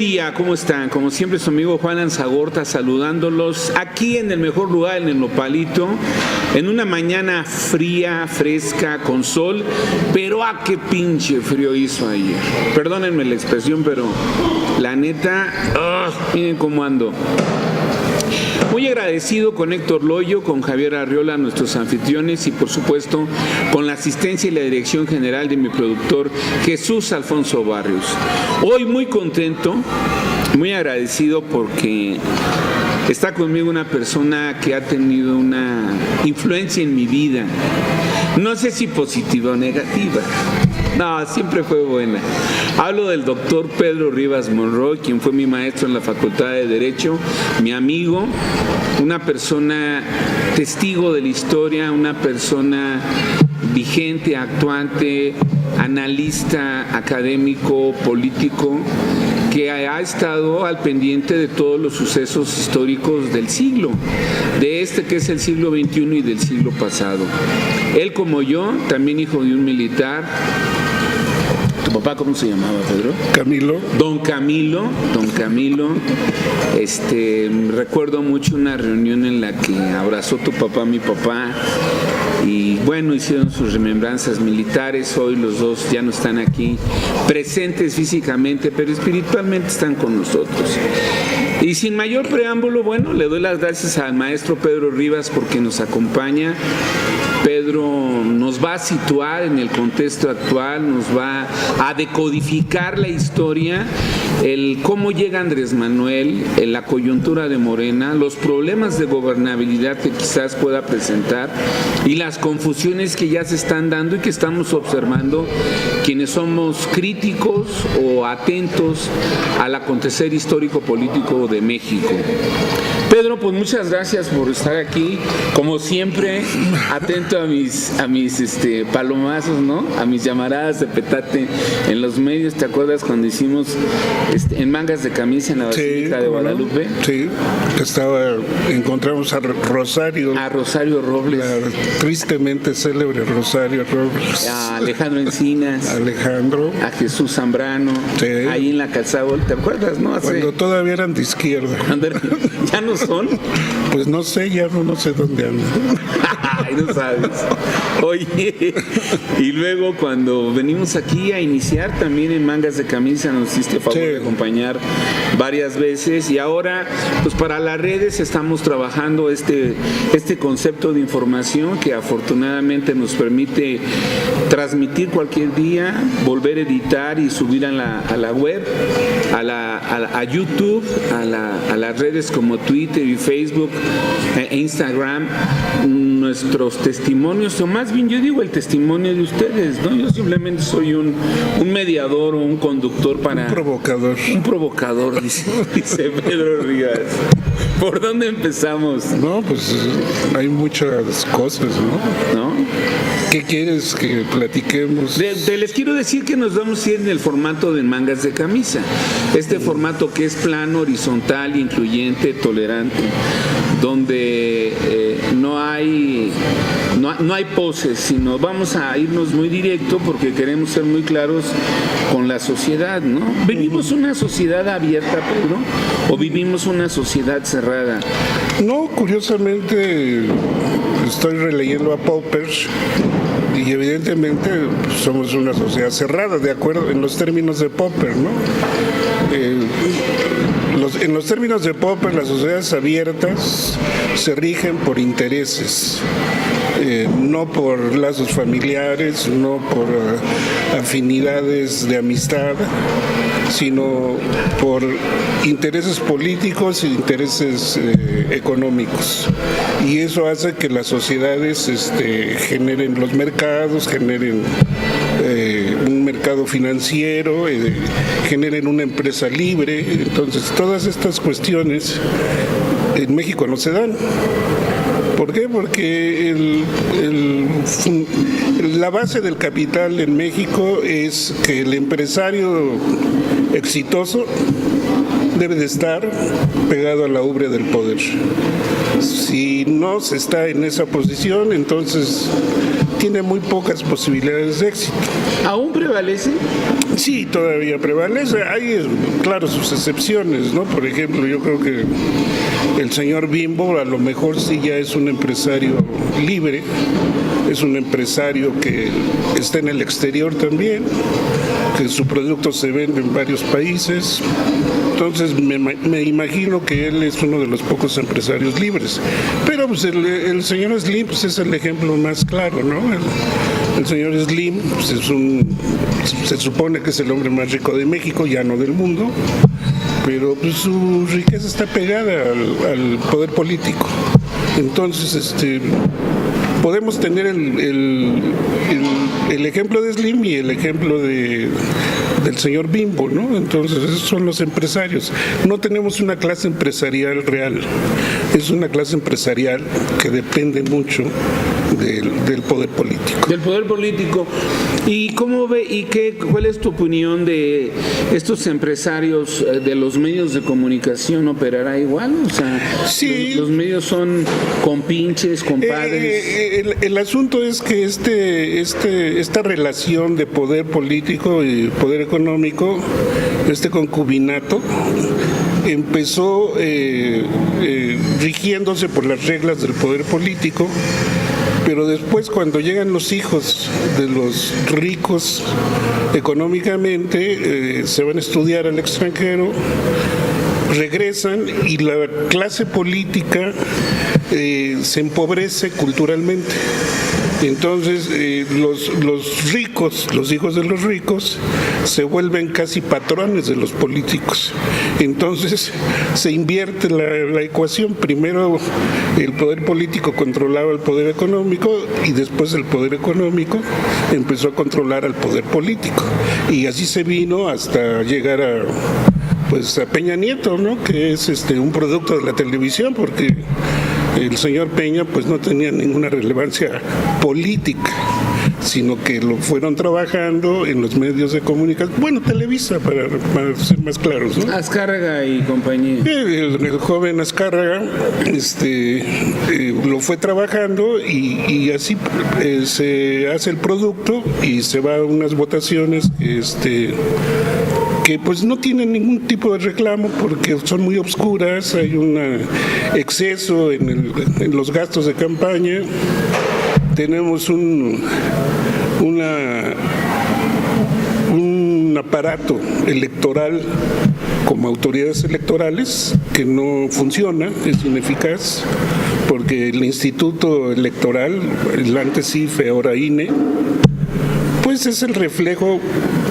día, ¿cómo están? Como siempre, su amigo Juan Lanzagorta saludándolos aquí en el mejor lugar, en el Nopalito, en una mañana fría, fresca, con sol, pero qué pinche frío hizo ayer. Perdónenme la expresión, pero la neta, miren cómo ando. Muy agradecido con Héctor Loyo, con Javier Arriola, nuestros anfitriones, y por supuesto con la asistencia y la dirección general de mi productor Jesús Alfonso Barrios. Hoy muy contento, muy agradecido porque está conmigo una persona que ha tenido una influencia en mi vida. No sé si positiva o negativa. No, siempre fue buena. Hablo del doctor Pedro Rivas Monroy, quien fue mi maestro en la Facultad de Derecho, mi amigo, una persona testigo de la historia, una persona vigente, actuante, analista, académico, político, que ha estado al pendiente de todos los sucesos históricos del siglo, de este que es el siglo XXI y del siglo pasado. Él, como yo, también hijo de un militar. ¿Tu papá cómo se llamaba, Pedro? Camilo. Don Camilo. Recuerdo mucho una reunión en la que abrazó tu papá a mi papá. Y bueno, hicieron sus remembranzas militares. Hoy los dos ya no están aquí presentes físicamente, pero espiritualmente están con nosotros. Y sin mayor preámbulo, bueno, le doy las gracias al maestro Pedro Rivas porque nos acompaña. Pedro nos va a situar en el contexto actual, nos va a decodificar la historia, el cómo llega Andrés Manuel, la coyuntura de Morena, los problemas de gobernabilidad que quizás pueda presentar y las confusiones que ya se están dando y que estamos observando quienes somos críticos o atentos al acontecer histórico-político de México. Pedro, pues muchas gracias por estar aquí, como siempre, atento a mis palomazos, ¿no? A mis llamaradas de petate en los medios. ¿Te acuerdas cuando hicimos en mangas de camisa en la Basílica de Guadalupe? Sí, encontramos a Rosario. A Rosario Robles. La tristemente célebre Rosario Robles. A Alejandro Encinas. A Jesús Zambrano. Sí. Ahí en la calzada, ¿te acuerdas, no? Cuando todavía eran de izquierda. ¿Ya no son? Pues no sé, ya no sé dónde andan. Ay, no sabes. Oye, y luego cuando venimos aquí a iniciar también en mangas de camisa nos hiciste favor de acompañar varias veces, y ahora pues para las redes estamos trabajando este concepto de información que afortunadamente nos permite transmitir cualquier día, volver a editar y subir a la web, a YouTube, a las redes como Twitter y Facebook e Instagram, nuestros testimonios, o más bien yo digo el testimonio de ustedes, ¿no? Yo simplemente soy un mediador o un conductor para... Un provocador, dice Pedro Rivas. ¿Por dónde empezamos? No, pues hay muchas cosas, ¿no? ¿Qué quieres que platiquemos? Les quiero decir que nos vamos a ir en el formato de mangas de camisa. Este formato que es plano, horizontal, incluyente, tolerante, donde no hay poses, sino vamos a irnos muy directo porque queremos ser muy claros con la sociedad, ¿no? ¿Vivimos una sociedad abierta, Pedro, o vivimos una sociedad cerrada? No, curiosamente estoy releyendo a Popper y evidentemente somos una sociedad cerrada, de acuerdo en los términos de Popper, ¿no? En los términos de Popper, las sociedades abiertas se rigen por intereses, no por lazos familiares, no por afinidades de amistad, sino por intereses políticos e intereses económicos. Y eso hace que las sociedades generen los mercados, generen un mercado financiero, generen una empresa libre. Entonces, todas estas cuestiones en México no se dan. ¿Por qué? Porque la base del capital en México es que el empresario exitoso debe de estar pegado a la ubre del poder. Si no se está en esa posición, entonces tiene muy pocas posibilidades de éxito. ¿Aún prevalece? Sí, todavía prevalece. Hay, claro, sus excepciones, ¿no? Por ejemplo, yo creo que el señor Bimbo a lo mejor sí ya es un empresario libre, es un empresario que está en el exterior también, que su producto se vende en varios países. Entonces me imagino que él es uno de los pocos empresarios libres. Pero pues el señor Slim pues, es el ejemplo más claro, ¿no? El señor Slim pues, se supone que es el hombre más rico de México, ya no del mundo, pero pues, su riqueza está pegada al poder político. Entonces, podemos tener el ejemplo de Slim y el ejemplo del señor Bimbo, ¿no? Entonces, esos son los empresarios. No tenemos una clase empresarial real. Es una clase empresarial que depende mucho del poder político. Del poder político. ¿Y cómo ve y cuál es tu opinión de estos empresarios de los medios de comunicación? ¿Operará igual? O sea, sí. Los medios son compinches, compadres. El asunto es que esta relación de poder político y poder económico, este concubinato, empezó rigiéndose por las reglas del poder político, pero después cuando llegan los hijos de los ricos económicamente, se van a estudiar al extranjero, regresan y la clase política se empobrece culturalmente. Entonces los ricos, los hijos de los ricos, se vuelven casi patrones de los políticos. Entonces se invierte la ecuación. Primero el poder político controlaba el poder económico y después el poder económico empezó a controlar al poder político. Y así se vino hasta llegar a Peña Nieto, ¿no? Que es un producto de la televisión, porque el señor Peña pues no tenía ninguna relevancia política, sino que lo fueron trabajando en los medios de comunicación, bueno, Televisa, para ser más claros, ¿no? Azcárraga y compañía. El joven Azcárraga lo fue trabajando y así se hace el producto y se va a unas votaciones que pues no tienen ningún tipo de reclamo porque son muy obscuras, hay un exceso en los gastos de campaña, tenemos un aparato electoral como autoridades electorales que no funciona, es ineficaz, porque el Instituto Electoral, el antes IFE, ahora INE, pues es el reflejo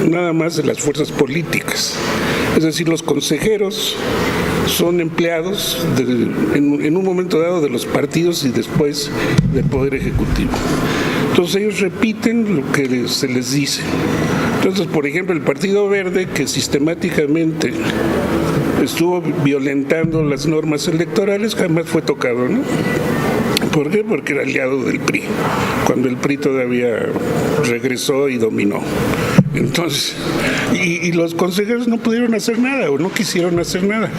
nada más de las fuerzas políticas. Es decir, los consejeros son empleados en un momento dado de los partidos y después del Poder Ejecutivo. Entonces ellos repiten lo que se les dice. Entonces, por ejemplo, el Partido Verde, que sistemáticamente estuvo violentando las normas electorales, jamás fue tocado, ¿no? ¿Por qué? Porque era aliado del PRI, cuando el PRI todavía regresó y dominó. Entonces, y los consejeros no pudieron hacer nada o no quisieron hacer nada.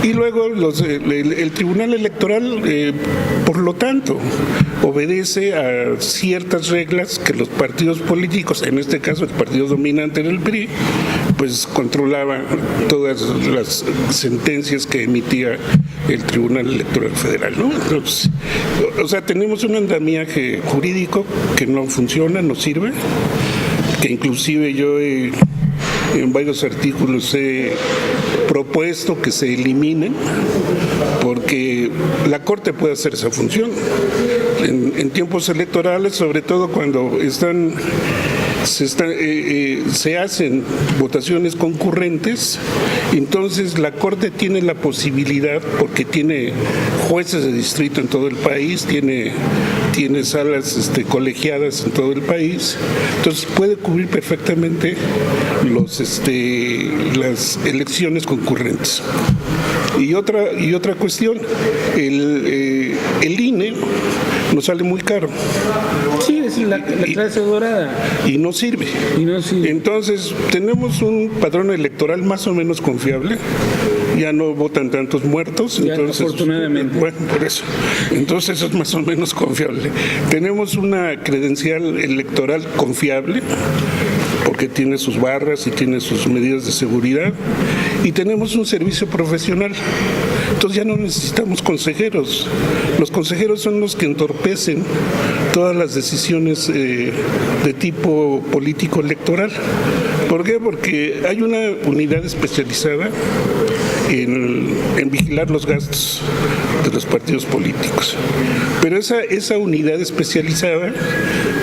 Y luego el Tribunal Electoral, por lo tanto, obedece a ciertas reglas que los partidos políticos, en este caso el partido dominante del PRI, pues controlaba todas las sentencias que emitía el Tribunal Electoral Federal, ¿no? Entonces, o sea, tenemos un andamiaje jurídico que no funciona, no sirve, que inclusive yo en varios artículos he propuesto que se eliminen, porque la Corte puede hacer esa función. En tiempos electorales, sobre todo cuando se hacen votaciones concurrentes, entonces la Corte tiene la posibilidad, porque tiene jueces de distrito en todo el país, tiene salas colegiadas en todo el país, entonces puede cubrir perfectamente las elecciones concurrentes. Y otra cuestión, el INE nos sale muy caro. Sí, es la clase dorada. Y no sirve. Entonces, tenemos un padrón electoral más o menos confiable. ya no votan tantos muertos, Ya, entonces, afortunadamente. bueno, por eso. Entonces eso es más o menos confiable. Tenemos una credencial electoral confiable, porque tiene sus barras y tiene sus medidas de seguridad, y tenemos un servicio profesional. Entonces ya no necesitamos consejeros. Los consejeros son los que entorpecen todas las decisiones de tipo político electoral. ¿Por qué? Porque hay una unidad especializada en vigilar los gastos de los partidos políticos. Pero esa unidad especializada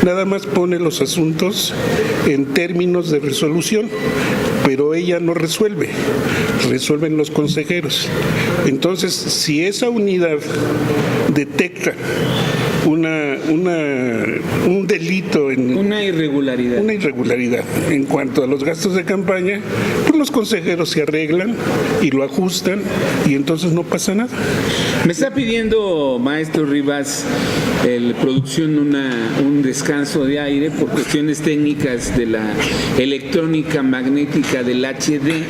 nada más pone los asuntos en términos de resolución, pero ella no resuelve, resuelven los consejeros. Entonces, si esa unidad detecta un delito, una irregularidad en cuanto a los gastos de campaña, pues los consejeros se arreglan y lo ajustan y entonces no pasa nada. Me está pidiendo, maestro Rivas, producción un descanso de aire por cuestiones técnicas de la electrónica magnética del HD.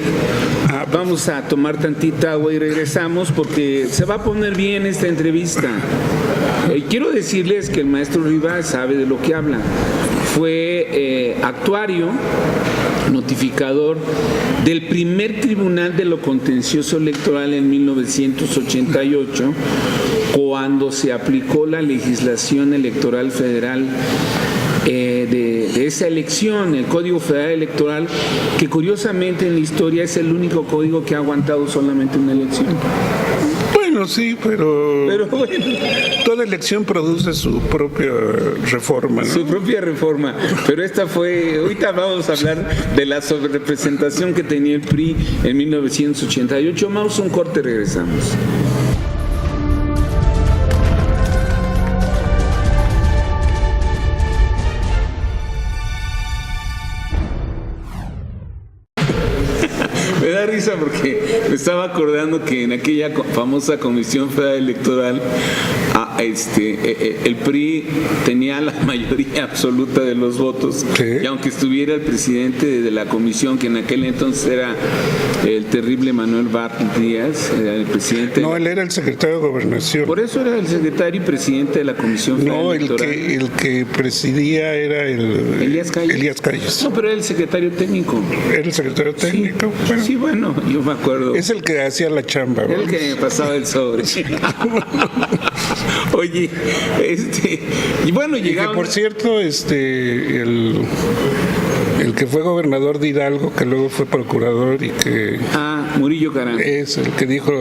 Vamos a tomar tantita agua y regresamos porque se va a poner bien esta entrevista. Quiero decirles que el maestro Rivas sabe de lo que habla. Fue actuario, notificador del primer Tribunal de lo Contencioso Electoral en 1988, cuando se aplicó la legislación electoral federal de esa elección, el Código Federal Electoral, que curiosamente en la historia es el único código que ha aguantado solamente una elección. Bueno, sí, pero bueno, toda elección produce su propia reforma, ¿no? Su propia reforma, pero esta fue, ahorita vamos a hablar de la sobrerepresentación que tenía el PRI en 1988. Vamos a un corte, regresamos. Me da risa porque me estaba acordando que en aquella famosa Comisión Federal Electoral el PRI tenía la mayoría absoluta de los votos, sí. Y aunque estuviera el presidente de la comisión, que en aquel entonces era el terrible Manuel Bartlett Díaz, era el presidente. No, él era el secretario de Gobernación. Por eso era el secretario y presidente de la Comisión Federal No, Electoral. el que presidía era Elías Calles. Elías Calles. No, pero era el secretario técnico. Era el secretario técnico. Sí, Bueno, sí, bueno, yo me acuerdo. es el que hacía la chamba. Era el vamos. que me pasaba el sobre. Oye, y bueno, Y que, llegamos. por cierto, el que fue gobernador de Hidalgo, que luego fue procurador y que Murillo Caram. es el que dijo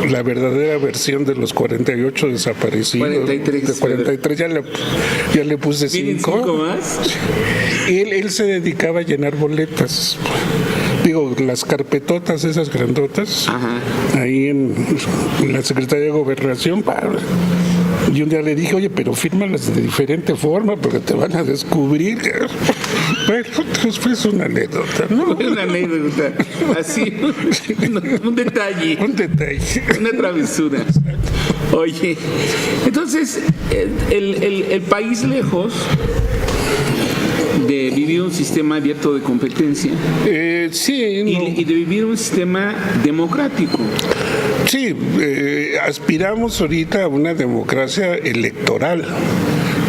la verdadera versión de los 48 desaparecidos. 43. De 43, ya le puse ¿Tienen 5. 5 más? Él se dedicaba a llenar boletas. Digo, las carpetotas esas grandotas, Ajá. ahí en la Secretaría de Gobernación. Y un día le dije, oye, pero fírmalas de diferente forma porque te van a descubrir. Bueno, pues fue una anécdota, ¿no? Una anécdota. Así, un detalle. Un detalle. Una travesura. Oye, entonces, el país lejos de vivir un sistema abierto de competencia Sí, no. y de vivir un sistema democrático. Sí, aspiramos ahorita a una democracia electoral,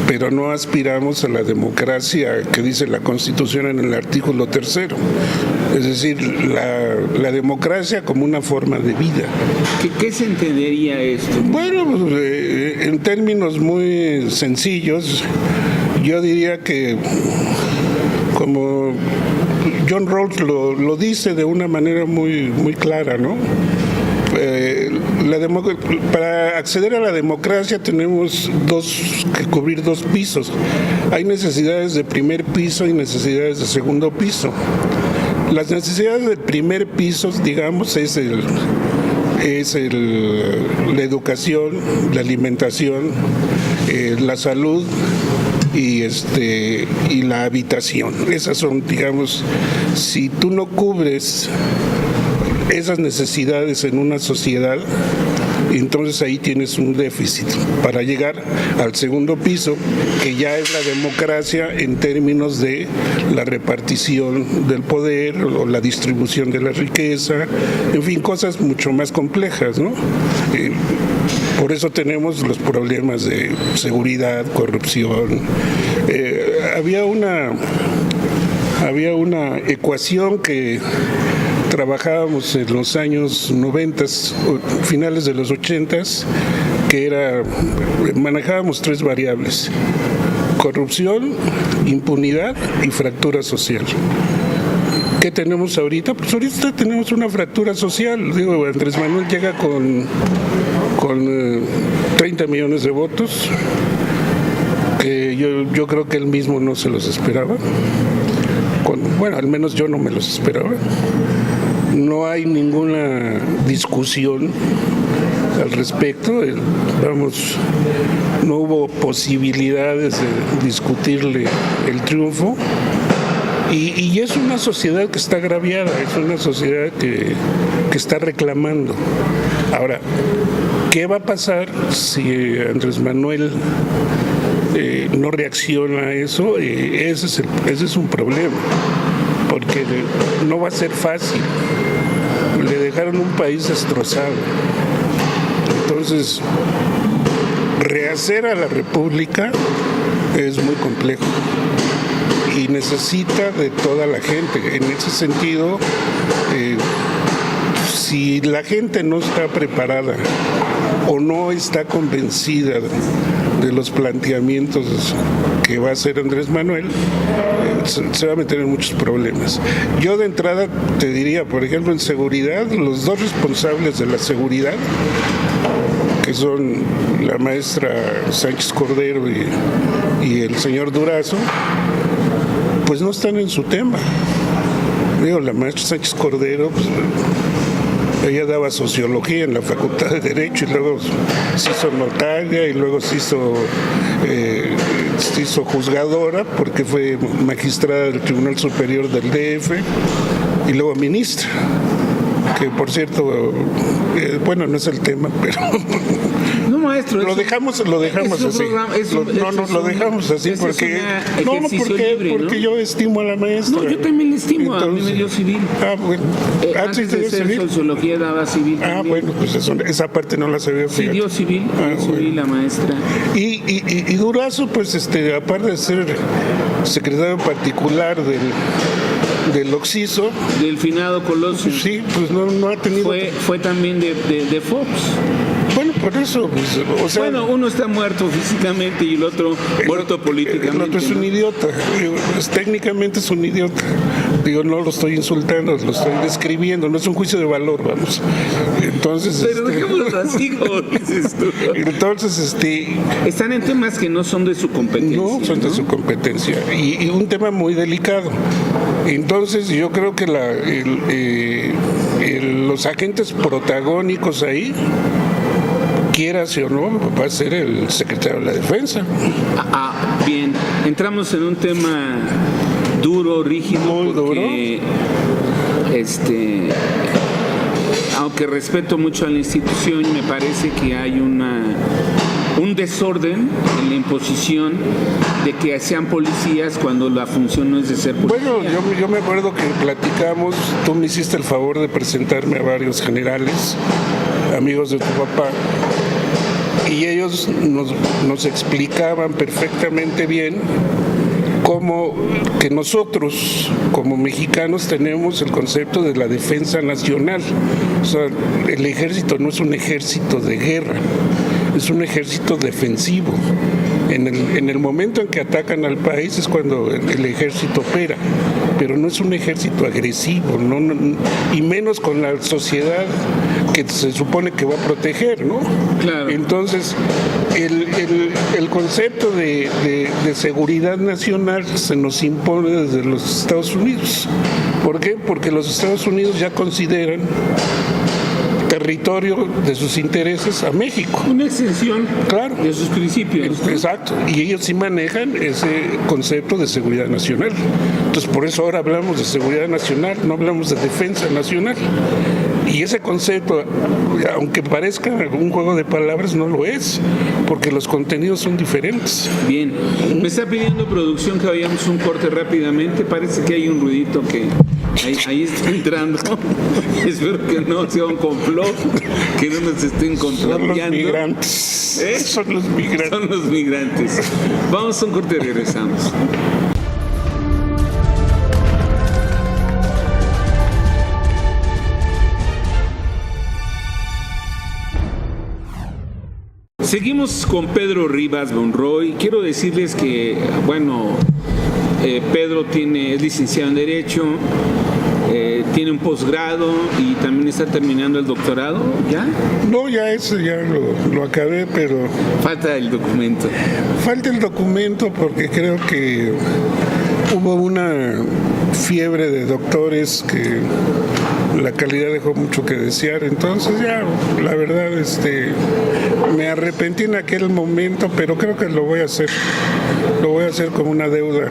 pero no aspiramos a la democracia que dice la Constitución en el artículo 3. Es decir, la democracia como una forma de vida. ¿Qué se entendería esto? Bueno, pues, en términos muy sencillos, yo diría que como John Rawls lo dice de una manera muy, muy clara, ¿no? Para acceder a la democracia tenemos que cubrir 2 pisos. Hay necesidades de primer piso y necesidades de segundo piso. Las necesidades del primer piso, digamos, es la educación, la alimentación, la salud y la habitación. Esas son, digamos, si tú no cubres esas necesidades en una sociedad, Entonces ahí tienes un déficit para llegar al segundo piso, que ya es la democracia en términos de la repartición del poder o la distribución de la riqueza, en fin, cosas mucho más complejas, ¿no? Por eso tenemos los problemas de seguridad, corrupción. Había una ecuación que trabajábamos en los años 90, finales de los 80, que manejábamos 3 variables: corrupción, impunidad y fractura social. ¿Qué tenemos ahorita? Pues ahorita tenemos una fractura social. Digo, Andrés Manuel llega con 30 millones de votos, que yo creo que él mismo no se los esperaba. Bueno, al menos yo no me los esperaba. No hay ninguna discusión al respecto. No hubo posibilidades de discutirle el triunfo. Y es una sociedad que está agraviada, es una sociedad que está reclamando. Ahora, ¿qué va a pasar si Andrés Manuel no reacciona a eso? Ese es un problema, porque no va a ser fácil. Le dejaron un país destrozado. Entonces, rehacer a la República es muy complejo y necesita de toda la gente. En ese sentido, si la gente no está preparada o no está convencida de los planteamientos que va a hacer Andrés Manuel, se va a meter en muchos problemas. Yo de entrada te diría, por ejemplo, en seguridad, los 2 responsables de la seguridad, que son la maestra Sánchez Cordero y el señor Durazo, pues no están en su tema. Digo, la maestra Sánchez Cordero, pues, ella daba sociología en la Facultad de Derecho y luego se hizo notaria y luego se hizo juzgadora, porque fue magistrada del Tribunal Superior del DF y luego ministra, que por cierto, bueno, no es el tema, pero no, maestro, lo dejamos así. Lo dejamos así porque porque yo estimo a la maestra. No, yo también le estimo. Entonces, a mí me dio civil. Bueno. Antes de ser sociología daba civil. Bueno, pues esa parte no la sabía. Sí, dio civil, civil la maestra. Y Durazo, pues aparte de ser secretario particular del Oxiso, del finado Colosio. Sí, pues no ha tenido. Fue también de Fox. Bueno, por eso, pues, o sea. Bueno, uno está muerto físicamente y el otro muerto políticamente. El otro es un idiota. Técnicamente es un idiota. No lo estoy insultando, lo estoy describiendo. No es un juicio de valor, vamos. Entonces. Pero dejémoslo así, como dices tú. Entonces, están en temas que no son de su competencia. No son de su competencia. Y un tema muy delicado. Entonces, yo creo que los agentes protagónicos ahí, quieras o no, va a ser el secretario de la Defensa. Bien, entramos en un tema duro, rígido, muy porque aunque respeto mucho a la institución, me parece que hay un desorden en la imposición de que sean policías cuando la función no es de ser policía. Bueno, yo me acuerdo que platicamos, tú me hiciste el favor de presentarme a varios generales, amigos de tu papá, y ellos nos explicaban perfectamente bien cómo que nosotros como mexicanos tenemos el concepto de la defensa nacional. O sea, el ejército no es un ejército de guerra, es un ejército defensivo. En el momento en que atacan al país es cuando el ejército opera, pero no es un ejército agresivo, y menos con la sociedad que se supone que va a proteger, ¿no? Claro. Entonces, el concepto de seguridad nacional se nos impone desde los Estados Unidos. ¿Por qué? Porque los Estados Unidos ya consideran territorio de sus intereses a México. Una extensión, claro, de sus principios. Exacto, y ellos sí manejan ese concepto de seguridad nacional. Entonces, por eso ahora hablamos de seguridad nacional, no hablamos de defensa nacional. Y ese concepto, aunque parezca un juego de palabras, no lo es, porque los contenidos son diferentes. Bien, me está pidiendo producción que vayamos un corte rápidamente. Parece que hay un ruidito que ahí está entrando. Espero que no sea un complot, que no nos estén controlando. Son los migrantes. Son los migrantes. Son los migrantes. Vamos a un corte y regresamos. Seguimos con Pedro Rivas Monroy. Quiero decirles que, bueno, Pedro es licenciado en Derecho, tiene un posgrado y también está terminando el doctorado, ¿ya? No, ya eso ya lo acabé, pero... Falta el documento. Falta el documento porque creo que hubo una fiebre de doctores que la calidad dejó mucho que desear, entonces ya, la verdad, me arrepentí en aquel momento, pero creo que lo voy a hacer como una deuda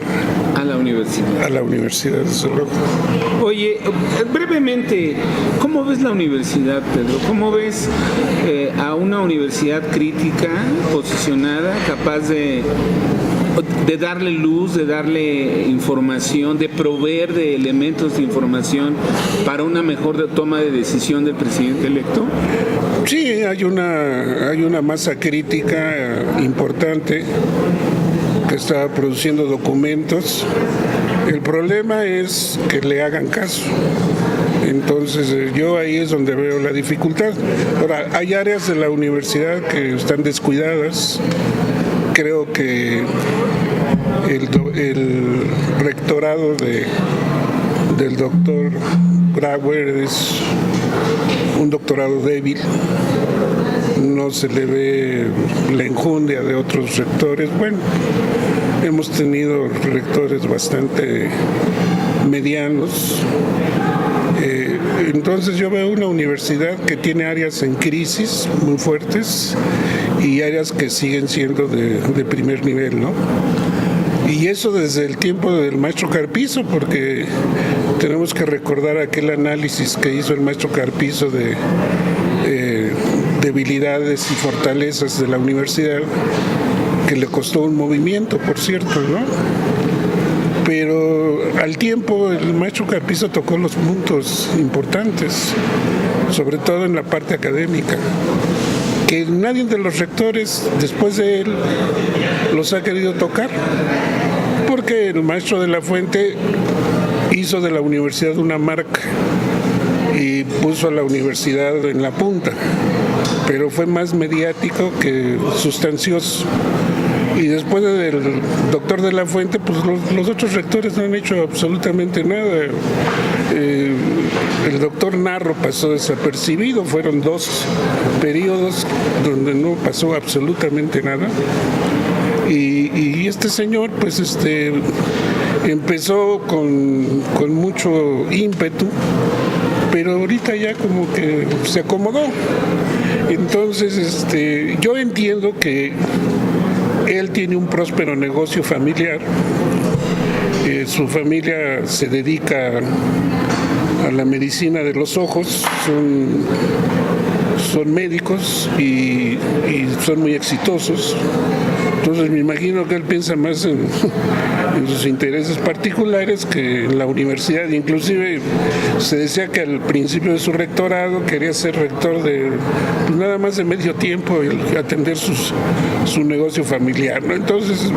a la universidad. A la universidad, desde luego. Oye, brevemente, ¿cómo ves la universidad, Pedro? ¿Cómo ves a una universidad crítica, posicionada, capaz de darle luz, de darle información, de proveer de elementos de información para una mejor toma de decisión del presidente electo? Sí, hay una masa crítica importante que está produciendo documentos. El problema es que le hagan caso. Entonces yo ahí es donde veo la dificultad. Ahora, hay áreas de la universidad que están descuidadas. Creo que el rectorado del doctor Brauer es un doctorado débil. No se le ve la enjundia de otros rectores. Bueno, hemos tenido rectores bastante medianos. Entonces yo veo una universidad que tiene áreas en crisis muy fuertes y áreas que siguen siendo de primer nivel, ¿no? Y eso desde el tiempo del maestro Carpizo, porque tenemos que recordar aquel análisis que hizo el maestro Carpizo de debilidades y fortalezas de la universidad, que le costó un movimiento, por cierto, ¿no? Pero al tiempo el maestro Carpizo tocó los puntos importantes, sobre todo en la parte académica, que nadie de los rectores después de él los ha querido tocar, porque el maestro de la Fuente hizo de la universidad una marca y puso a la universidad en la punta, pero fue más mediático que sustancioso. Y después del doctor de la Fuente, pues los otros rectores no han hecho absolutamente nada. El doctor Narro pasó desapercibido, fueron 2 periodos donde no pasó absolutamente nada. Y este señor, pues empezó con mucho ímpetu, pero ahorita ya como que se acomodó. Entonces, yo entiendo que él tiene un próspero negocio familiar. Su familia se dedica a la medicina de los ojos, son médicos y son muy exitosos. Entonces me imagino que él piensa más en sus intereses particulares que en la universidad. Inclusive se decía que al principio de su rectorado quería ser rector de pues nada más de medio tiempo y atender su negocio familiar, ¿no? Entonces,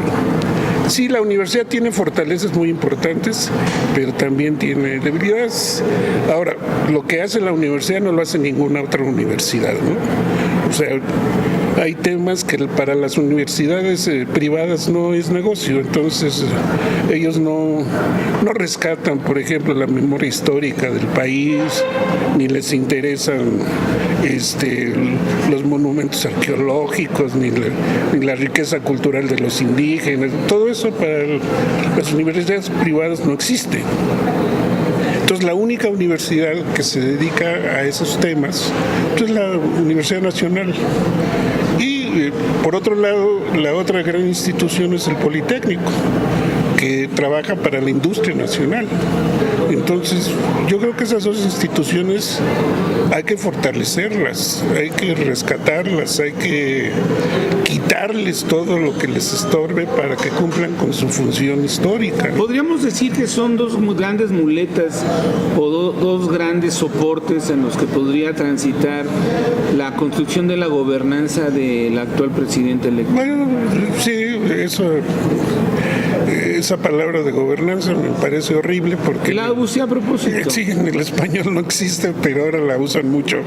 sí, la universidad tiene fortalezas muy importantes, pero también tiene debilidades. Ahora, lo que hace la universidad no lo hace ninguna otra universidad, ¿no? O sea, hay temas que para las universidades privadas no es negocio, entonces ellos no rescatan, por ejemplo, la memoria histórica del país, ni les interesan los monumentos arqueológicos, ni la riqueza cultural de los indígenas. Todo eso para las universidades privadas no existe. Entonces, la única universidad que se dedica a esos temas es la Universidad Nacional. Y, por otro lado, la otra gran institución es el Politécnico. que trabaja para la industria nacional. Entonces, yo creo que esas dos instituciones hay que fortalecerlas, hay que rescatarlas, hay que quitarles todo lo que les estorbe para que cumplan con su función histórica. Podríamos decir que son dos grandes muletas o dos grandes soportes en los que podría transitar la construcción de la gobernanza del actual presidente electo. Bueno, sí, esa palabra de gobernanza me parece horrible porque... La usé a propósito. Sí, en el español no existe, pero ahora la usan mucho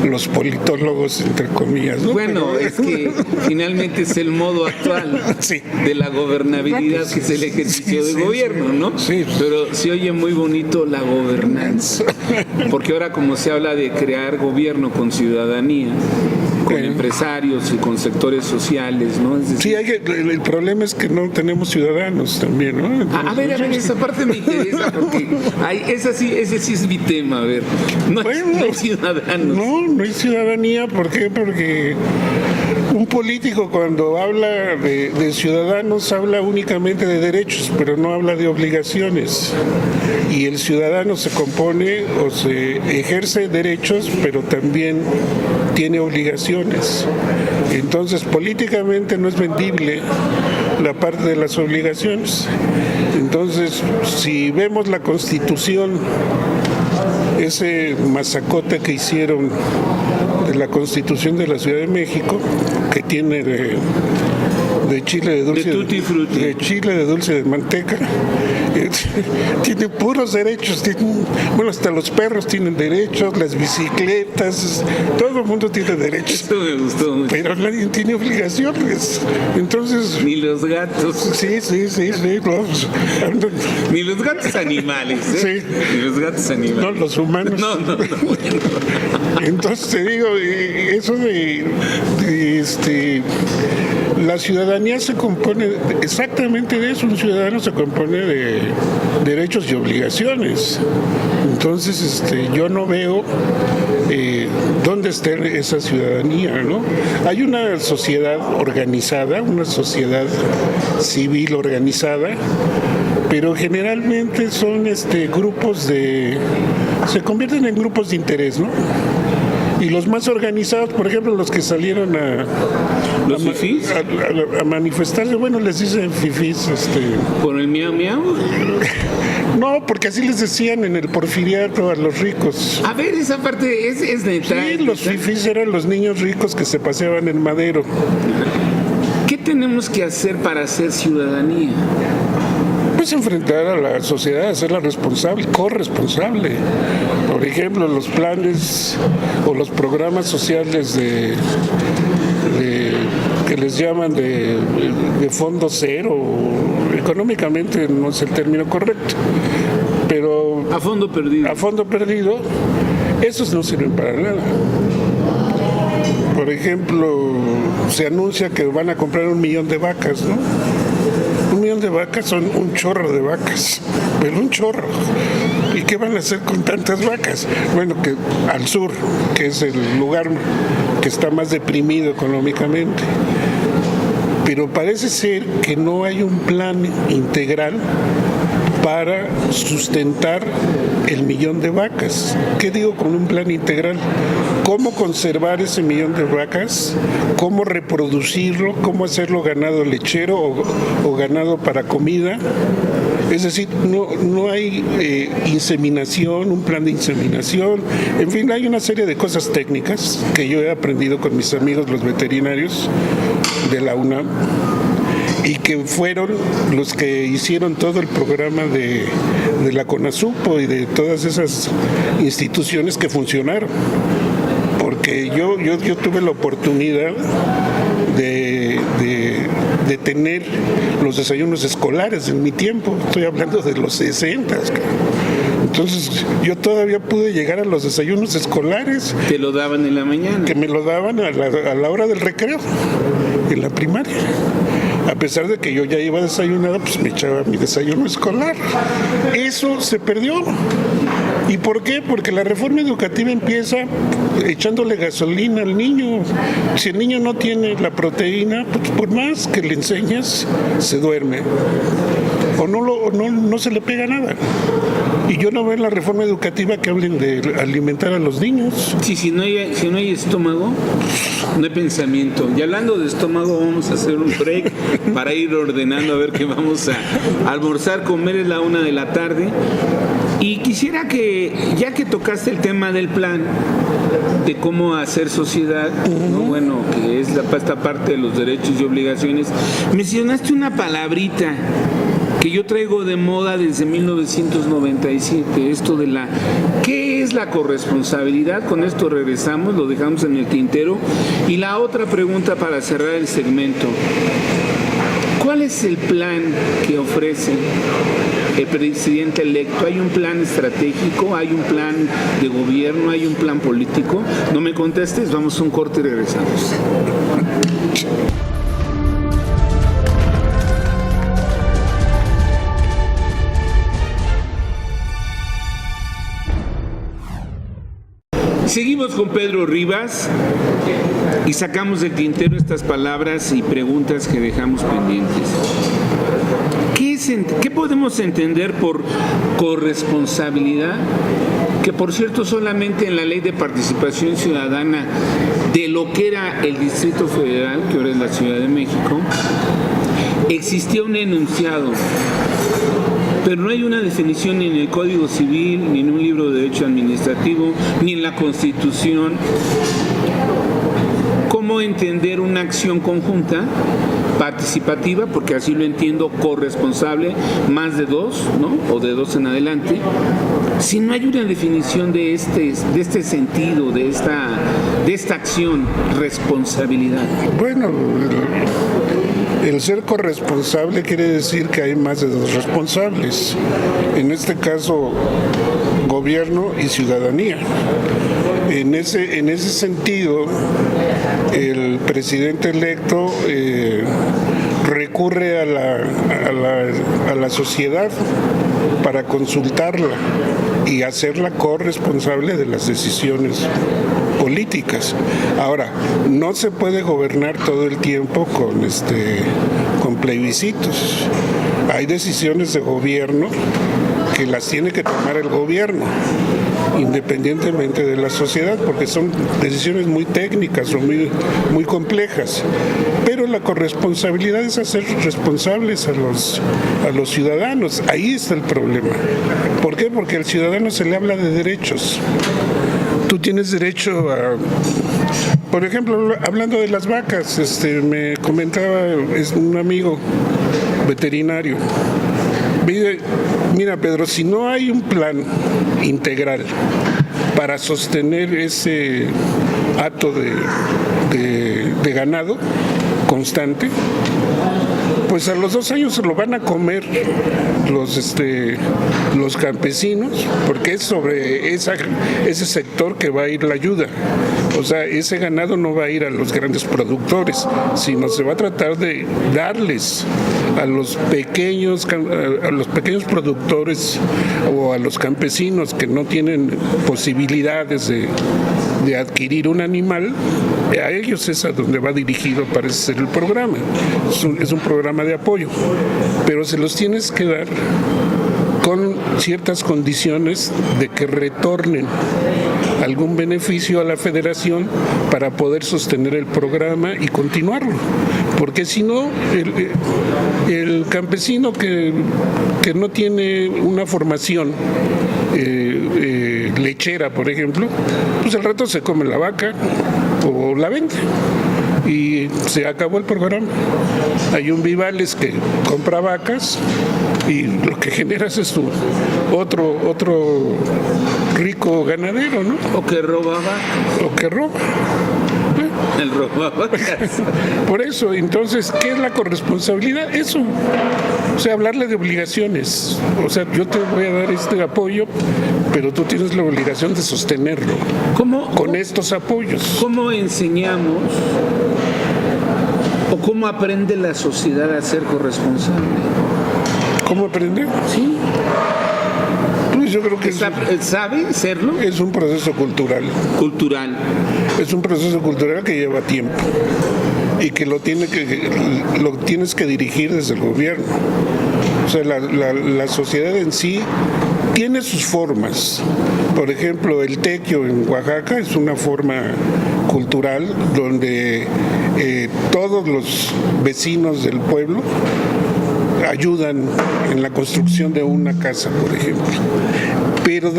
los politólogos, entre comillas, ¿no? Bueno, pero... es que finalmente es el modo actual sí. de la gobernabilidad, que es el ejercicio de gobierno, ¿no? Sí. Pero se oye muy bonito la gobernanza, porque ahora como se habla de crear gobierno con ciudadanía, con empresarios y con sectores sociales, ¿no? Es decir, sí, el problema es que no tenemos ciudadanos también, ¿no? Entonces, a ver, esa parte me interesa porque ese sí es mi tema, a ver. No hay ciudadanos. No hay ciudadanía, ¿por qué? Porque un político cuando habla de ciudadanos habla únicamente de derechos, pero no habla de obligaciones. Y el ciudadano se compone o se ejerce derechos, pero también tiene obligaciones. Entonces, políticamente no es vendible la parte de las obligaciones. Entonces, si vemos la Constitución, ese mazacote que hicieron de la Constitución de la Ciudad de México, que tiene de chile de dulce, de tutti frutti, de chile de dulce de manteca, tiene puros derechos, bueno, hasta los perros tienen derechos, las bicicletas, todo el mundo tiene derechos. Esto me gustó mucho. Pero nadie tiene obligaciones. Entonces, ni los gatos. Sí. No. Ni los gatos animales, ¿eh? Sí. Ni los gatos animales. No, los humanos. No. Entonces te digo, eso de la ciudadanía se compone exactamente de eso. Un ciudadano se compone de derechos y obligaciones. Entonces, yo no veo dónde está esa ciudadanía, ¿no? Hay una sociedad organizada, una sociedad civil organizada, pero generalmente son grupos se convierten en grupos de interés, ¿no? Y los más organizados, por ejemplo, los que salieron a manifestarse, bueno, les dicen fifís. ¿Por el miau miau? No, porque así les decían en el porfiriato a los ricos. A ver, esa parte es neta. Sí, los fifís eran los niños ricos que se paseaban en Madero. ¿Qué tenemos que hacer para hacer ciudadanía? Pues enfrentar a la sociedad, hacerla responsable, corresponsable. Por ejemplo, los planes o los programas sociales que les llaman de fondo cero, económicamente no es el término correcto, pero a fondo perdido, esos no sirven para nada. Por ejemplo, se anuncia que van a comprar 1 millón de vacas, ¿no? 1 millón de vacas son un chorro de vacas, pero un chorro. ¿Y qué van a hacer con tantas vacas? Bueno, que al sur, que es el lugar que está más deprimido económicamente. Pero parece ser que no hay un plan integral para sustentar el 1 millón de vacas. ¿Qué digo con un plan integral? ¿Cómo conservar ese 1 millón de vacas? ¿Cómo reproducirlo? ¿Cómo hacerlo ganado lechero o ganado para comida? Es decir, no hay inseminación, un plan de inseminación. En fin, hay una serie de cosas técnicas que yo he aprendido con mis amigos los veterinarios de la UNAM y que fueron los que hicieron todo el programa de la CONASUPO y de todas esas instituciones que funcionaron. Porque yo tuve la oportunidad de tener los desayunos escolares en mi tiempo, estoy hablando de los 60. Entonces yo todavía pude llegar a los desayunos escolares. ¿Te lo daban en la mañana? Que me lo daban a la hora del recreo, en la primaria. A pesar de que yo ya iba desayunado, pues me echaba mi desayuno escolar. Eso se perdió. ¿Y por qué? Porque la reforma educativa empieza echándole gasolina al niño. Si el niño no tiene la proteína, pues por más que le enseñes, se duerme. o no se le pega nada. Y yo no veo en la reforma educativa que hablen de alimentar a los niños. Sí, si no hay estómago, no hay pensamiento. Y hablando de estómago, vamos a hacer un break para ir ordenando a ver qué vamos a almorzar, comer, es la 1 de la tarde. Y quisiera que, ya que tocaste el tema del plan, de cómo hacer sociedad, ¿no? Bueno, que es esta parte de los derechos y obligaciones, mencionaste una palabrita que yo traigo de moda desde 1997, esto de ¿qué es la corresponsabilidad? Con esto regresamos, lo dejamos en el tintero. Y la otra pregunta para cerrar el segmento: ¿cuál es el plan que ofrece el presidente electo? ¿Hay un plan estratégico? ¿Hay un plan de gobierno? ¿Hay un plan político? No me contestes, vamos a un corte y regresamos. Seguimos con Pedro Rivas y sacamos del tintero estas palabras y preguntas que dejamos pendientes. ¿Qué podemos entender por corresponsabilidad? Que por cierto, solamente en la Ley de Participación Ciudadana de lo que era el Distrito Federal, que ahora es la Ciudad de México, existía un enunciado, pero no hay una definición ni en el Código Civil, ni en un libro de derecho administrativo, ni en la Constitución. ¿Cómo entender una acción conjunta, participativa, porque así lo entiendo, corresponsable, más de dos, ¿no? O de dos en adelante, si no hay una definición de este sentido, de esta acción, responsabilidad? Bueno, el ser corresponsable quiere decir que hay más de dos responsables. En este caso, gobierno y ciudadanía. En ese sentido, el presidente electo recurre a la sociedad para consultarla y hacerla corresponsable de las decisiones políticas. Ahora, no se puede gobernar todo el tiempo con plebiscitos. Hay decisiones de gobierno que las tiene que tomar el gobierno, independientemente de la sociedad, porque son decisiones muy técnicas o muy complejas. Pero la corresponsabilidad es hacer responsables a los ciudadanos. Ahí está el problema. ¿Por qué? Porque al ciudadano se le habla de derechos. Tú tienes derecho a... Por ejemplo, hablando de las vacas, me comentaba un amigo veterinario. Mira, Pedro, si no hay un plan integral para sostener ese hato de ganado constante, pues a los 2 años se lo van a comer los campesinos, porque es sobre ese sector que va a ir la ayuda. O sea, ese ganado no va a ir a los grandes productores, sino se va a tratar de darles a los pequeños productores o a los campesinos que no tienen posibilidades de adquirir un animal. A ellos es a donde va dirigido, parece ser el programa. Es un programa de apoyo, pero se los tienes que dar con ciertas condiciones de que retornen algún beneficio a la federación para poder sostener el programa y continuarlo. Porque si no, el campesino que no tiene una formación lechera, por ejemplo, pues al rato se come la vaca o la vende y se acabó el programa. Hay un Vivales que compra vacas y lo que generas es otro rico ganadero, ¿no? O que roba vacas. O que roba. El roba vacas. Por eso, entonces, ¿qué es la corresponsabilidad? Eso. O sea, hablarle de obligaciones. O sea, yo te voy a dar este apoyo, pero tú tienes la obligación de sostenerlo. Con estos apoyos. ¿Cómo enseñamos o cómo aprende la sociedad a ser corresponsable? ¿Cómo aprende? Sí. Pues yo creo que ¿sabe serlo? Es un proceso cultural. Cultural. Es un proceso cultural que lleva tiempo. y que lo tienes que dirigir desde el gobierno. O sea, la sociedad en sí tiene sus formas. Por ejemplo, el tequio en Oaxaca es una forma cultural donde todos los vecinos del pueblo ayudan en la construcción de una casa, por ejemplo. Pero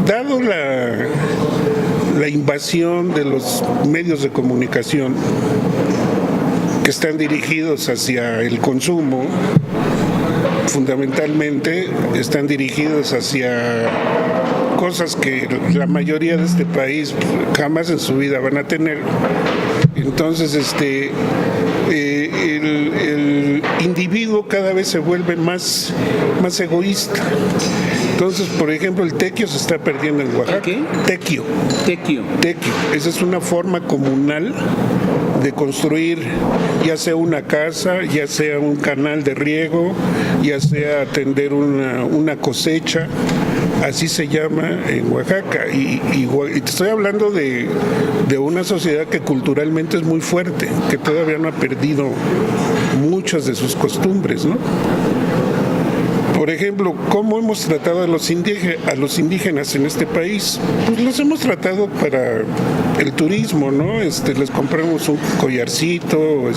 dado la invasión de los medios de comunicación que están dirigidos hacia el consumo, fundamentalmente están dirigidos hacia cosas que la mayoría de este país jamás en su vida van a tener. Entonces, el individuo cada vez se vuelve más egoísta. Entonces, por ejemplo, el tequio se está perdiendo en Oaxaca. ¿Qué? Tequio. Esa es una forma comunal de construir, ya sea una casa, ya sea un canal de riego, ya sea atender una cosecha. Así se llama en Oaxaca. Y te estoy hablando de una sociedad que culturalmente es muy fuerte, que todavía no ha perdido muchas de sus costumbres, ¿no? Por ejemplo, ¿cómo hemos tratado a los indígenas en este país? Pues los hemos tratado para el turismo, ¿no? Les compramos un collarcito, o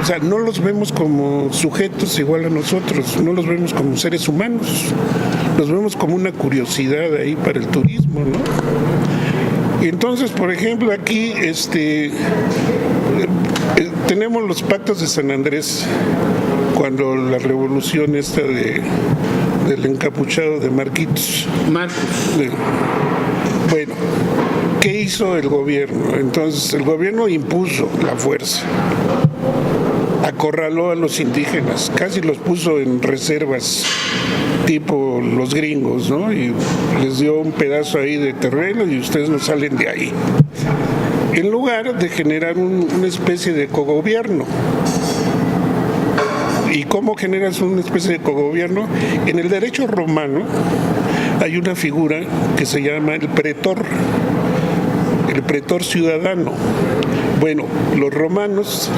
sea, no los vemos como sujetos igual a nosotros, no los vemos como seres humanos, los vemos como una curiosidad ahí para el turismo, ¿no? Y entonces, por ejemplo, aquí tenemos los pactos de San Andrés, cuando la revolución esta del encapuchado de Marcos. Bueno, ¿qué hizo el gobierno? Entonces, el gobierno impuso la fuerza, acorraló a los indígenas, casi los puso en reservas tipo los gringos, ¿no? Y les dio un pedazo ahí de terreno y ustedes no salen de ahí. En lugar de generar una especie de cogobierno. ¿Y cómo generas una especie de cogobierno? En el derecho romano hay una figura que se llama el pretor ciudadano. Bueno, los romanos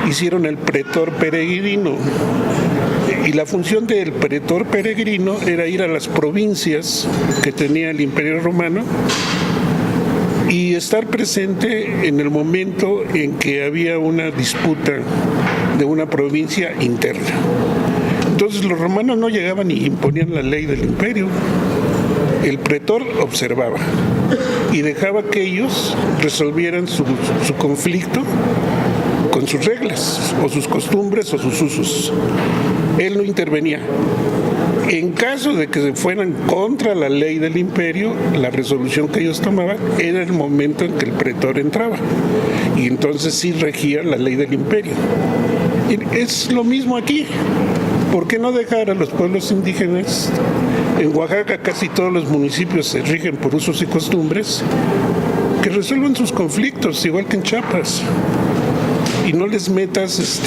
hicieron el pretor peregrino. Y la función del pretor peregrino era ir a las provincias que tenía el Imperio Romano y estar presente en el momento en que había una disputa de una provincia interna. Entonces los romanos no llegaban y imponían la ley del imperio. El pretor observaba y dejaba que ellos resolvieran su conflicto con sus reglas o sus costumbres o sus usos. Él no intervenía. En caso de que se fueran contra la ley del imperio, la resolución que ellos tomaban era el momento en que el pretor entraba. Y entonces sí regía la ley del imperio. Y es lo mismo aquí. ¿Por qué no dejar a los pueblos indígenas? En Oaxaca casi todos los municipios se rigen por usos y costumbres, que resuelvan sus conflictos, igual que en Chiapas. Y no les metas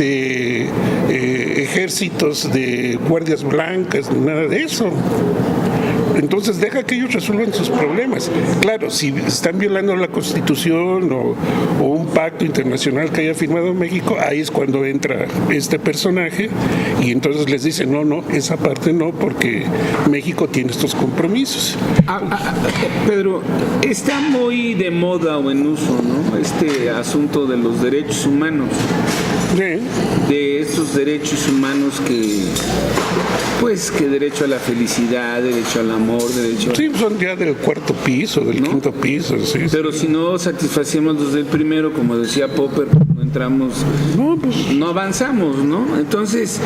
ejércitos de guardias blancas ni nada de eso. Entonces deja que ellos resuelvan sus problemas. Claro, si están violando la Constitución o un pacto internacional que haya firmado México, ahí es cuando entra este personaje y entonces les dice, no, esa parte no, porque México tiene estos compromisos. Pedro, está muy de moda o en uso, ¿no? Este asunto de los derechos humanos. Sí. De estos derechos humanos que derecho a la felicidad, derecho al amor, derecho a... Sí, son ya del cuarto piso, del quinto piso, sí. Pero si no satisfacemos los del primero, como decía Popper, no entramos, no avanzamos, ¿no? Entonces...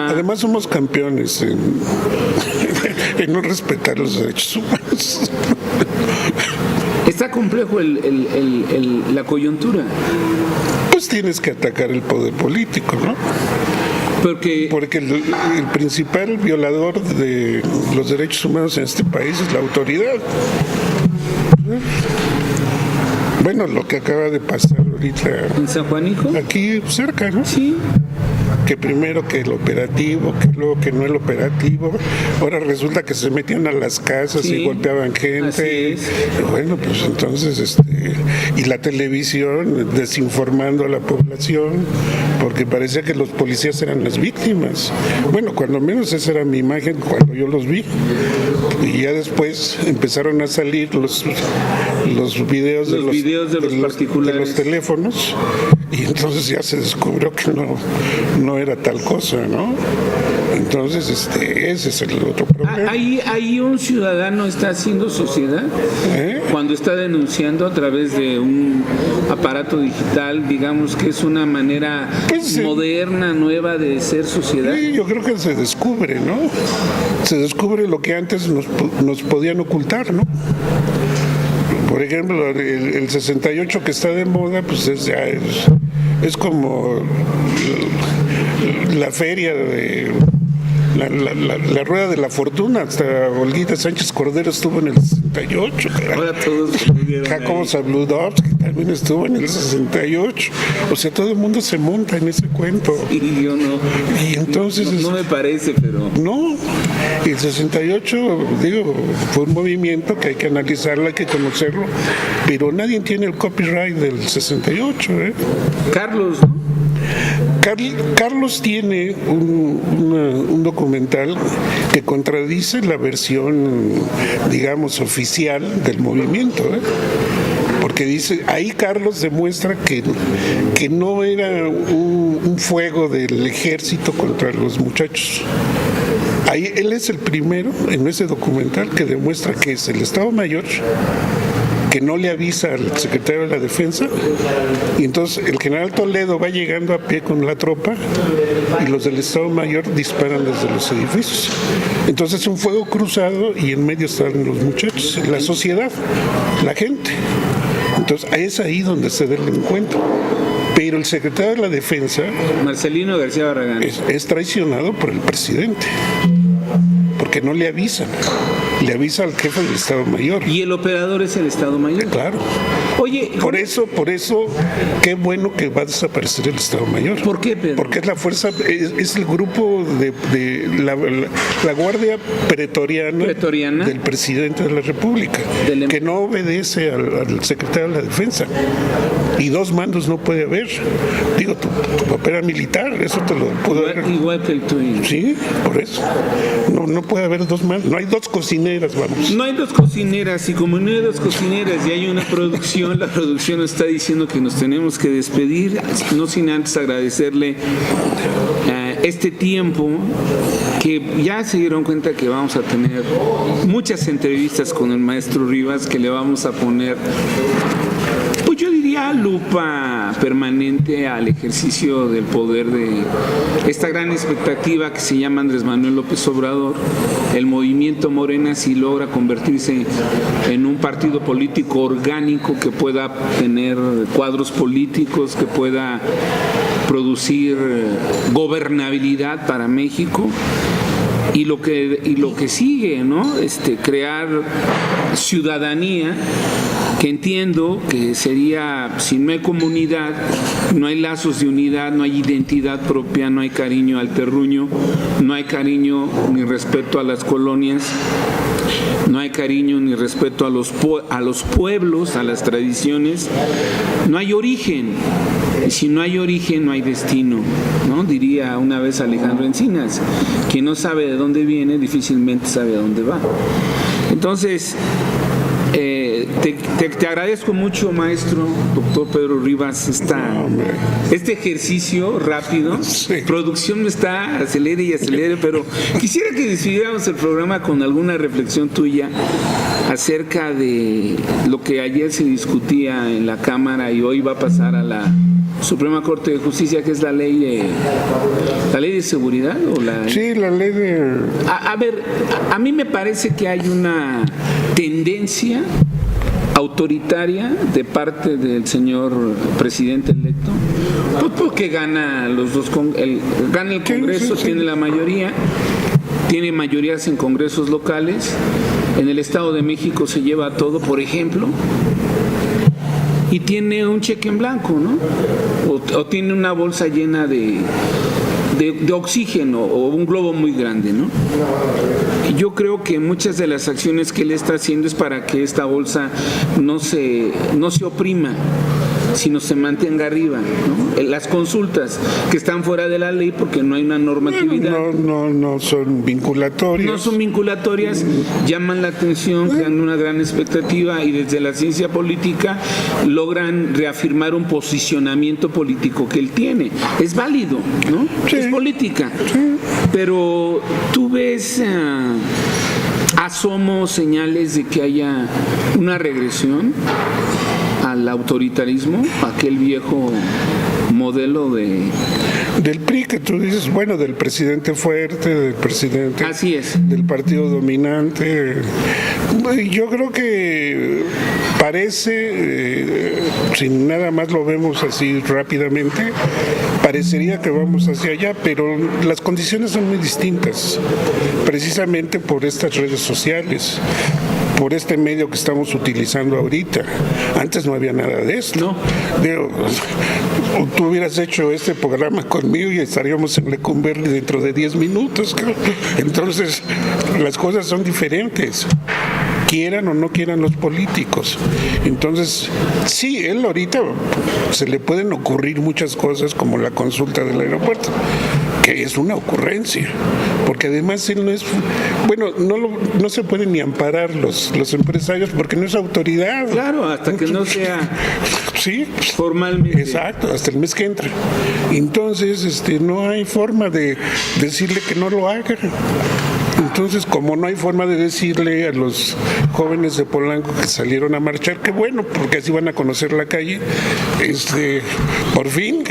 Además somos campeones en no respetar los derechos humanos. Está complejo la coyuntura. Pues tienes que atacar el poder político, ¿no? Porque el principal violador de los derechos humanos en este país es la autoridad. Bueno, lo que acaba de pasar ahorita. ¿En San Juanico? Aquí cerca, ¿no? Sí. que primero que el operativo, que luego que no el operativo. Ahora resulta que se metían a las casas y golpeaban gente. Bueno, pues entonces, y la televisión desinformando a la población, porque parecía que los policías eran las víctimas. Bueno, cuando menos esa era mi imagen cuando yo los vi. Y ya después empezaron a salir los videos de los particulares, de los teléfonos, y entonces ya se descubrió que no era tal cosa, ¿no? Entonces, ese es el otro problema. Ahí un ciudadano está haciendo sociedad cuando está denunciando a través de un aparato digital, digamos que es una manera moderna, nueva de ser sociedad. Sí, yo creo que se descubre, ¿no? Se descubre lo que antes nos podían ocultar, ¿no? Por ejemplo, el 68 que está de moda, pues es como la feria de la rueda de la fortuna. Hasta Olguita Sánchez Cordero estuvo en el 68. Ahora todos Jacobo Zabludovsky también estuvo en el 68. O sea, todo el mundo se monta en ese cuento. Y yo no. Y entonces no me parece, pero no. El 68, fue un movimiento que hay que analizarlo, hay que conocerlo, pero nadie tiene el copyright del 68. Carlos, ¿no? Carlos tiene un documental que contradice la versión, digamos, oficial del movimiento, porque dice, ahí Carlos demuestra que no era un fuego del ejército contra los muchachos. Ahí él es el primero en ese documental que demuestra que es el Estado Mayor que no le avisa al secretario de la Defensa, y entonces el general Toledo va llegando a pie con la tropa y los del Estado Mayor disparan desde los edificios. Entonces es un fuego cruzado y en medio están los muchachos, la sociedad, la gente. Entonces es ahí donde se da el encuentro. Pero el secretario de la Defensa, Marcelino García Barragán, es traicionado por el presidente, porque no le avisan. Le avisa al jefe del Estado Mayor. Y el operador es el Estado Mayor. Claro. Oye, por eso, qué bueno que va a desaparecer el Estado Mayor. ¿Por qué, Pedro? Porque es la fuerza, es el grupo de la Guardia Pretoriana del presidente de la República, que no obedece al secretario de la Defensa. Y dos mandos no puede haber. Digo, tu papel era militar, eso te lo puedo haber. Igual que el tuyo. Sí, por eso. No puede haber dos mandos, no hay dos cocineras, vamos. No hay dos cocineras, y como no hay dos cocineras y hay una producción, la producción nos está diciendo que nos tenemos que despedir, no sin antes agradecerle este tiempo, que ya se dieron cuenta que vamos a tener muchas entrevistas con el maestro Rivas, que le vamos a poner, pues yo diría, lupa permanente al ejercicio del poder de esta gran expectativa que se llama Andrés Manuel López Obrador. El movimiento Morena, si logra convertirse en un partido político orgánico que pueda tener cuadros políticos, que pueda producir gobernabilidad para México. Y lo que sigue, ¿no? Crear ciudadanía, que entiendo que sería, si no hay comunidad, no hay lazos de unidad, no hay identidad propia, no hay cariño al terruño, no hay cariño ni respeto a las colonias, no hay cariño ni respeto a los pueblos, a las tradiciones, no hay origen. Y si no hay origen, no hay destino, ¿no? Diría una vez Alejandro Encinas, quien no sabe de dónde viene, difícilmente sabe a dónde va. Entonces, te agradezco mucho, maestro, doctor Pedro Rivas, este ejercicio rápido. Sí. Producción está acelere y acelere, pero quisiera que despidiéramos el programa con alguna reflexión tuya acerca de lo que ayer se discutía en la Cámara y hoy va a pasar a la Suprema Corte de Justicia, que es la ley de seguridad, o la... Sí, la ley de... A ver, a mí me parece que hay una tendencia autoritaria de parte del señor presidente electo, pues porque gana gana el Congreso, sí. Tiene la mayoría, tiene mayorías en congresos locales, en el Estado de México se lleva todo, por ejemplo, y tiene un cheque en blanco, ¿no? O tiene una bolsa llena de de oxígeno o un globo muy grande, ¿no? Yo creo que muchas de las acciones que él está haciendo es para que esta bolsa no se oprima, sino se mantenga arriba, ¿no? Las consultas que están fuera de la ley porque no hay una normatividad. No son vinculatorias. No son vinculatorias, llaman la atención, crean una gran expectativa y desde la ciencia política logran reafirmar un posicionamiento político que él tiene. Es válido, ¿no? Sí. Es política. Sí. Pero tú ves asomos, señales de que haya una regresión al autoritarismo, aquel viejo modelo del PRI que tú dices, bueno, del presidente fuerte, del presidente, así es, del partido dominante. Yo creo que parece, si nada más lo vemos así rápidamente, parecería que vamos hacia allá, pero las condiciones son muy distintas, precisamente por estas redes sociales, por este medio que estamos utilizando ahorita. Antes no había nada de esto. No. Tú hubieras hecho este programa conmigo y estaríamos en Lecumberri dentro de 10 minutos. Entonces, las cosas son diferentes, quieran o no quieran los políticos. Entonces, sí, él ahorita se le pueden ocurrir muchas cosas como la consulta del aeropuerto, que es una ocurrencia, porque además él no es, bueno, no se pueden ni amparar los empresarios porque no es autoridad. Claro, hasta que no sea sí, formalmente. Exacto, hasta el mes que entra. Entonces, no hay forma de decirle que no lo haga. Entonces, como no hay forma de decirle a los jóvenes de Polanco que salieron a marchar, que bueno, porque así van a conocer la calle, por fin,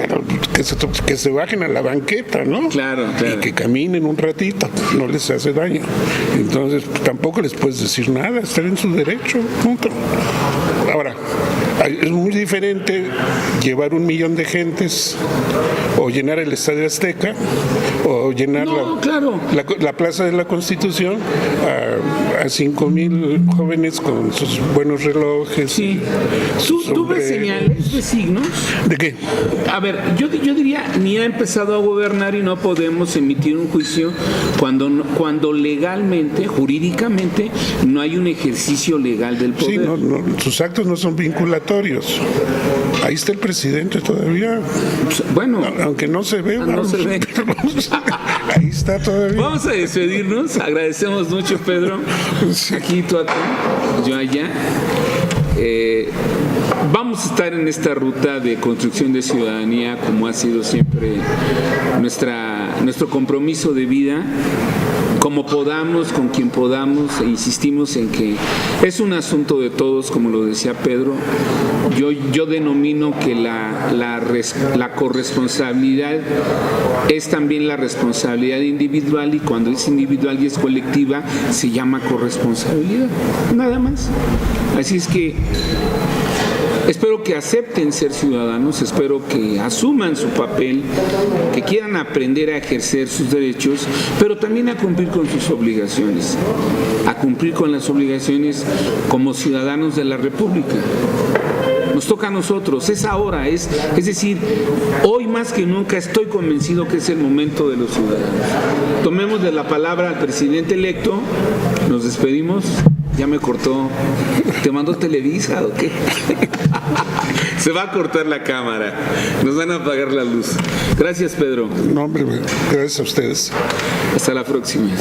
que se bajen a la banqueta, ¿no? Claro. Y que caminen un ratito, no les hace daño. Entonces, tampoco les puedes decir nada, están en su derecho, punto. Ahora, es muy diferente llevar 1 millón de gentes o llenar el Estadio Azteca o llenar la Plaza de la Constitución a 5,000 jóvenes con sus buenos relojes. Sí. ¿Tú ves señales, ves signos? ¿De qué? A ver, yo diría, ni ha empezado a gobernar y no podemos emitir un juicio cuando legalmente, jurídicamente, no hay un ejercicio legal del poder. Sí, sus actos no son vinculatorios. Ahí está el presidente todavía. Bueno, aunque no se ve. No se ve. Ahí está todavía. Vamos a despedirnos. Agradecemos mucho, Pedro. Sí. Aquí tú acá, yo allá. Vamos a estar en esta ruta de construcción de ciudadanía, como ha sido siempre nuestro compromiso de vida, como podamos, con quien podamos, e insistimos en que es un asunto de todos, como lo decía Pedro. Yo denomino que la corresponsabilidad es también la responsabilidad individual, y cuando es individual y es colectiva se llama corresponsabilidad, nada más. Así es que espero que acepten ser ciudadanos, espero que asuman su papel, que quieran aprender a ejercer sus derechos, pero también a cumplir con sus obligaciones, a cumplir con las obligaciones como ciudadanos de la República. Nos toca a nosotros, es ahora, es decir, hoy más que nunca estoy convencido que es el momento de los ciudadanos. Tomemos de la palabra al presidente electo, nos despedimos. Ya me cortó. ¿Te mandó Televisa o qué? Se va a cortar la cámara. Nos van a apagar la luz. Gracias, Pedro. No, hombre, gracias a ustedes. Hasta la próxima.